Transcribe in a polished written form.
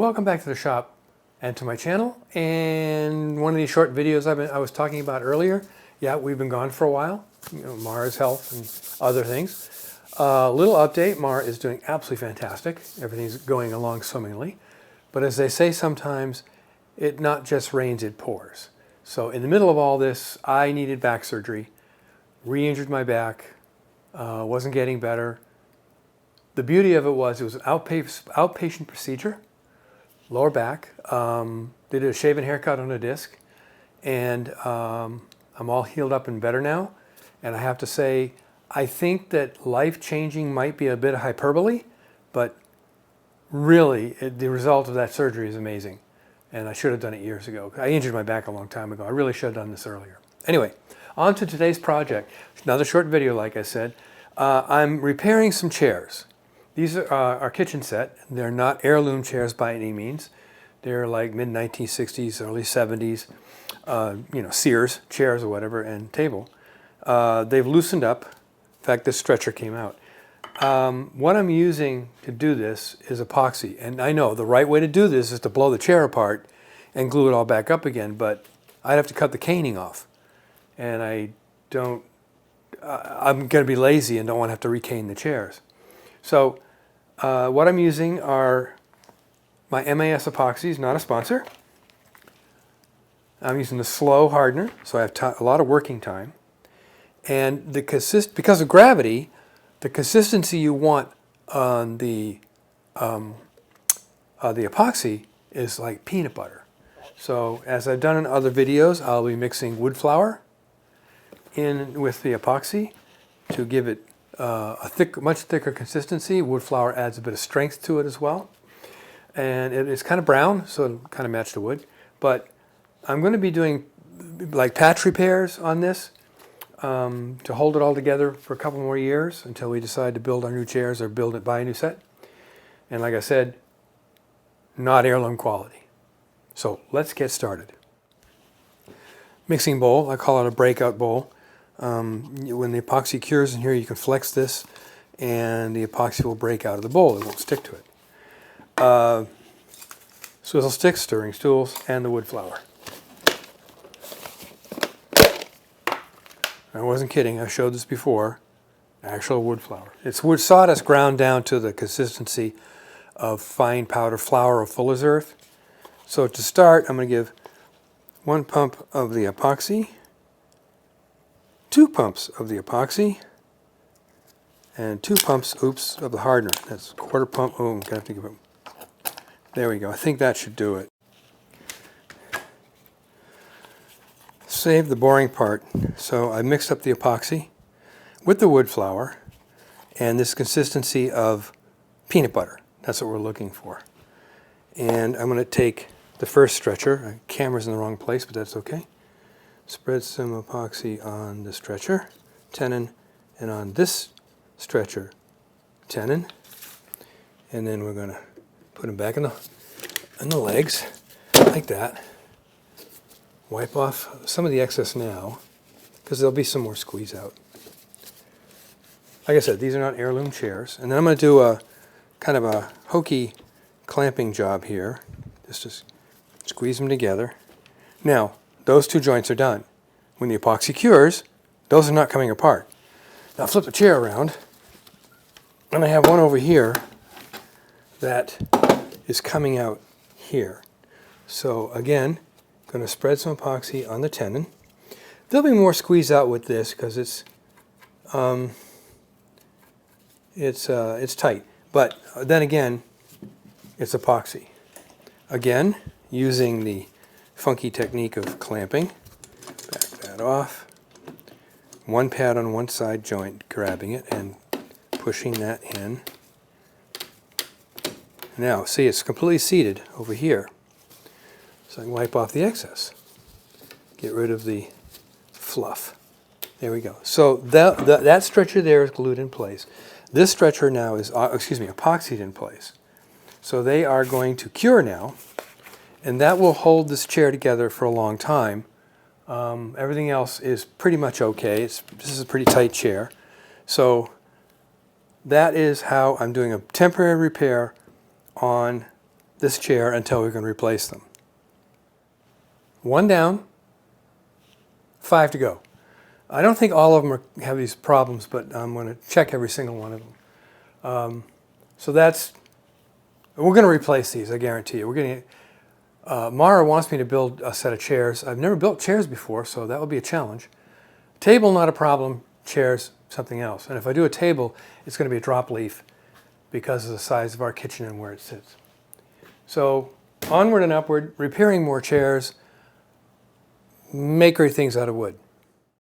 welcome back to the shop and to my channel. And one of these short videos I was talking about earlier. Yeah, we've been gone for a while. You know, Mara's health and other things. Little update, Mara is doing absolutely fantastic. Everything's going along swimmingly. But as they say sometimes, it not just rains, it pours. So in the middle of all this, I needed back surgery, re-injured my back, wasn't getting better. The beauty of it was an outpatient procedure, lower back. They did a shave and haircut on a disc, and I'm all healed up and better now. And I have to say, I think that life-changing might be a bit of hyperbole, but really, the result of that surgery is amazing. And I should have done it years ago. I injured my back a long time ago. I really should have done this earlier. Anyway, on to today's project. Another short video, like I said. I'm repairing some chairs. These are our kitchen set. They're not heirloom chairs by any means. They're like mid-1960s, early 70s, you know, Sears chairs or whatever, and table. They've loosened up. In fact, this stretcher came out. What I'm using to do this is epoxy. And I know the right way to do this is to blow the chair apart and glue it all back up again, but I'd have to cut the caning off. And I'm going to be lazy and don't want to have to recane the chairs. So what I'm using are my MAS epoxies, not a sponsor. I'm using the slow hardener, so I have a lot of working time. And because of gravity, the consistency you want on the epoxy is like peanut butter. So as I've done in other videos, I'll be mixing wood flour in with the epoxy to give it much thicker consistency. Wood flour adds a bit of strength to it as well. And it's kind of brown, so it'll kind of match the wood. But I'm going to be doing like patch repairs on this to hold it all together for a couple more years until we decide to build our new chairs or buy a new set. And like I said, not heirloom quality. So let's get started. Mixing bowl, I call it a breakout bowl. When the epoxy cures in here, you can flex this and the epoxy will break out of the bowl. It won't stick to it. Swizzle sticks, stirring stools, and the wood flour. I wasn't kidding, I showed this before. Actual wood flour. It's wood sawdust ground down to the consistency of fine powder flour of Fuller's Earth. So to start, I'm going to give 1 pump of the epoxy, 2 pumps of the epoxy, and 2 pumps, of the hardener. That's 1/4 pump. Oh, I'm going to have to give it. There we go. I think that should do it. Save the boring part. So I mixed up the epoxy with the wood flour and this consistency of peanut butter. That's what we're looking for. And I'm going to take the first stretcher. The camera's in the wrong place, but that's okay. Spread some epoxy on the stretcher, tenon, and on this stretcher, tenon. And then we're going to put them back in the legs, like that. Wipe off some of the excess now, because there'll be some more squeeze out. Like I said, these are not heirloom chairs. And then I'm going to do a kind of a hokey clamping job here, just to squeeze them together. Now, those 2 joints are done. When the epoxy cures, those are not coming apart. Now flip the chair around, and I have one over here that is coming out here. So again, I'm going to spread some epoxy on the tenon. There'll be more squeeze out with this because it's tight. But then again, it's epoxy. Again, using the funky technique of clamping. Back that off. 1 pad on one side joint, grabbing it and pushing that in. Now, see, it's completely seated over here. So I can wipe off the excess. Get rid of the fluff. There we go. So that stretcher there is glued in place. This stretcher now is, epoxied in place. So they are going to cure now, and that will hold this chair together for a long time. Everything else is pretty much okay. This is a pretty tight chair. So that is how I'm doing a temporary repair on this chair until we can replace them. 1 down, 5 to go. I don't think all of them have these problems, but I'm going to check every single one of them. So we're going to replace these, I guarantee you. We're getting. Mara wants me to build a set of chairs. I've never built chairs before, so that will be a challenge. Table, not a problem. Chairs, something else. And if I do a table, it's going to be a drop leaf because of the size of our kitchen and where it sits. So onward and upward, repairing more chairs, make great things out of wood.